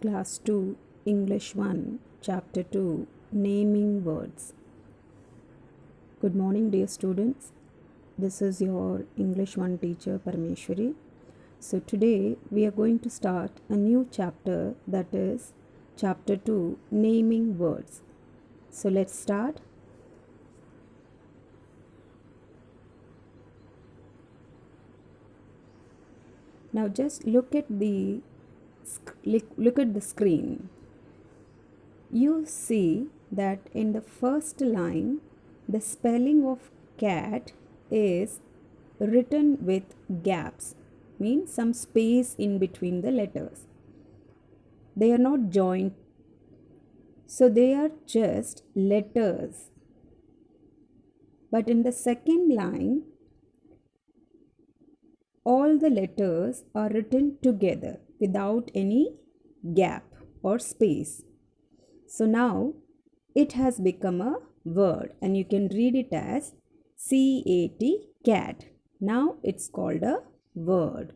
Class 2, English 1, Chapter 2, Naming Words. Good morning, dear students. This is your English 1 teacher, Parameshwari. So, today we are going to start a new chapter, that is Chapter 2, Naming Words. So, let's start. Now, just look at the screen. You see that in the first line, the spelling of cat is written with gaps, means some space in between the letters. They are not joined, so they are just letters. But in the second line, all the letters are written together without any gap or space. So now it has become a word and you can read it as C-A-T, cat. Now it's called a word.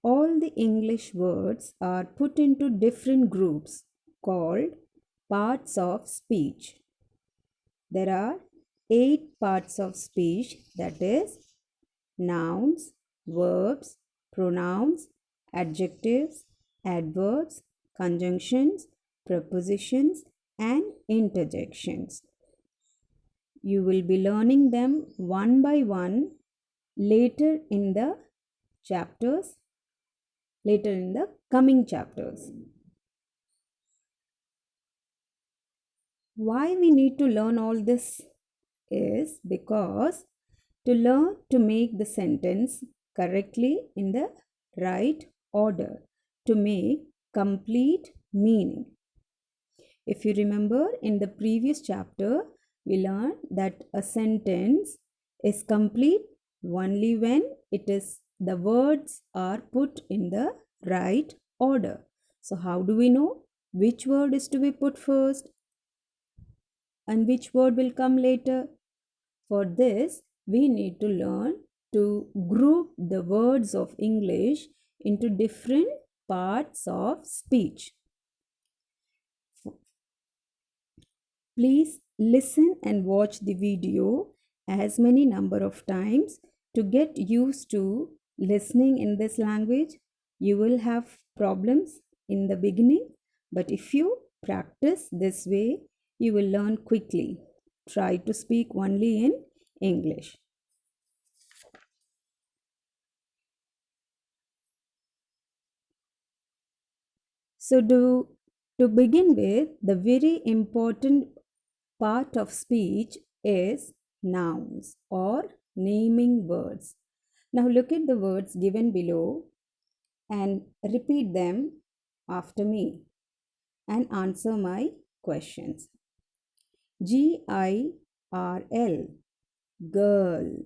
All the English words are put into different groups called parts of speech. There are 8 parts of speech, that is nouns, verbs, pronouns, adjectives, adverbs, conjunctions, prepositions, and interjections. You will be learning them one by one later in the chapters, later in the coming chapters. Why we need to learn all this is because to learn to make the sentence correctly in the right order, to make complete meaning. If you remember, in the previous chapter, we learned that a sentence is complete only when the words are put in the right order. So how do we know which word is to be put first and which word will come later? For this, we need to learn to group the words of English into different parts of speech. Please listen and watch the video as many number of times to get used to listening in this language. You will have problems in the beginning, but if you practice this way, you will learn quickly. Try to speak only in English. So, to begin with, the very important part of speech is nouns or naming words. Now, look at the words given below and repeat them after me and answer my questions. GIRL, girl.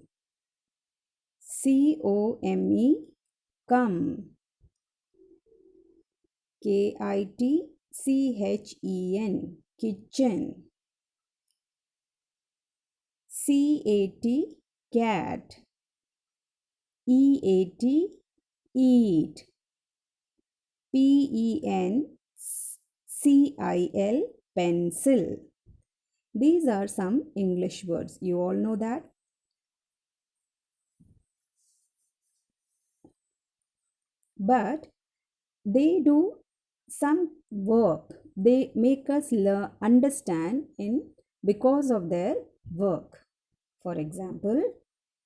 COME, come. KITCHEN, kitchen. CAT, cat. EAT, eat. PENCIL, pencil. These are some English words. You all know that. But they do some work. They make us understand because of their work. For example,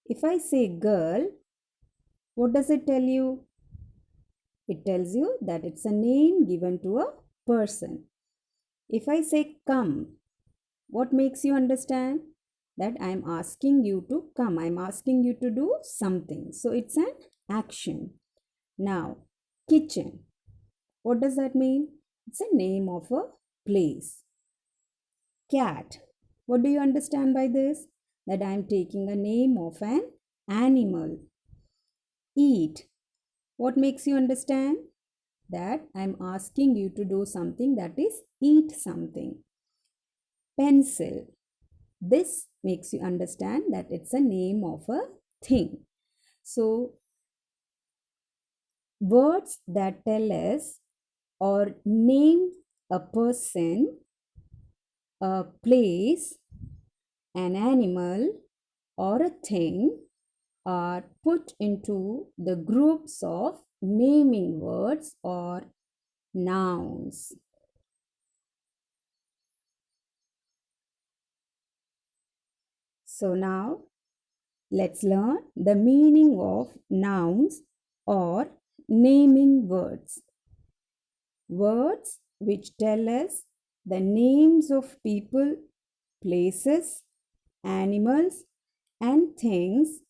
if I say girl, what does it tell you? It tells you that it's a name given to a person. If I say come, what makes you understand? That I'm asking you to come. I'm asking you to do something. So it's an action. Now, kitchen. What does that mean? It's a name of a place. Cat. What do you understand by this? That I'm taking a name of an animal. Eat. What makes you understand? That I'm asking you to do something, that is eat something. Pencil. This makes you understand that it's a name of a thing. So, words that tell us or name a person, a place, an animal, or a thing are put into the groups of naming words or nouns. So now let's learn the meaning of nouns or naming words. Words which tell us the names of people, places, animals, and things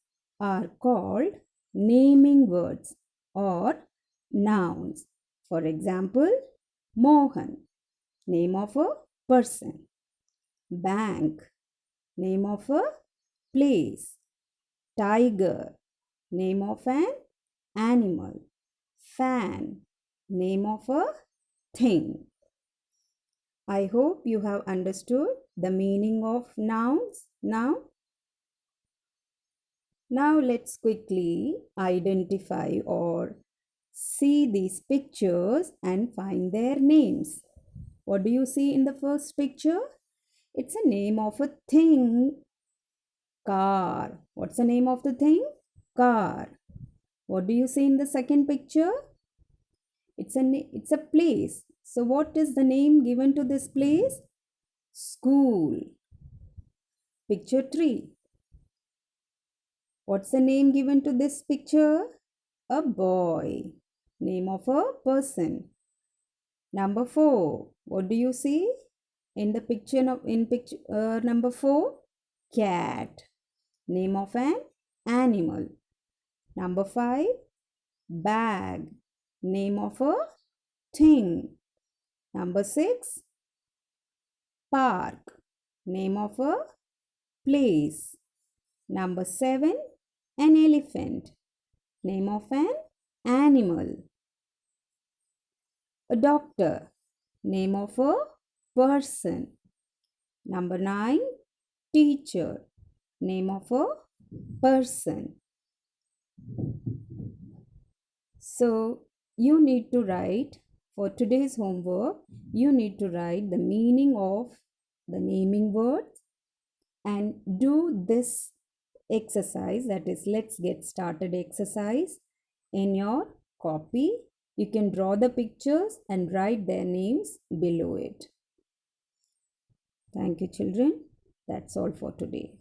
are called naming words or nouns. For example, Mohan, name of a person. Bank, name of a place. Tiger, name of an animal. Fan, name of a thing. I hope you have understood the meaning of nouns now. Now let's quickly identify or see these pictures and find their names. What do you see in the first picture? It's a name of a thing. Car. What's the name of the thing? Car. What do you see in the second picture? It's a place. So what is the name given to this place? School. Picture 3. What's the name given to this picture? A boy. Name of a person. Number 4. What do you see in the picture in picture number 4? Cat. Name of an animal. Number 5. Bag. Name of a thing. Number 6. Park. Name of a place. Number 7. An elephant. Name of an animal. A doctor. Name of a person. Number 9. Teacher. Name of a person. So you need to write for today's homework, you need to write the meaning of the naming words and do this exercise, that is let's get started exercise, in your copy. You can draw the pictures and write their names below it. Thank you children. That's all for today.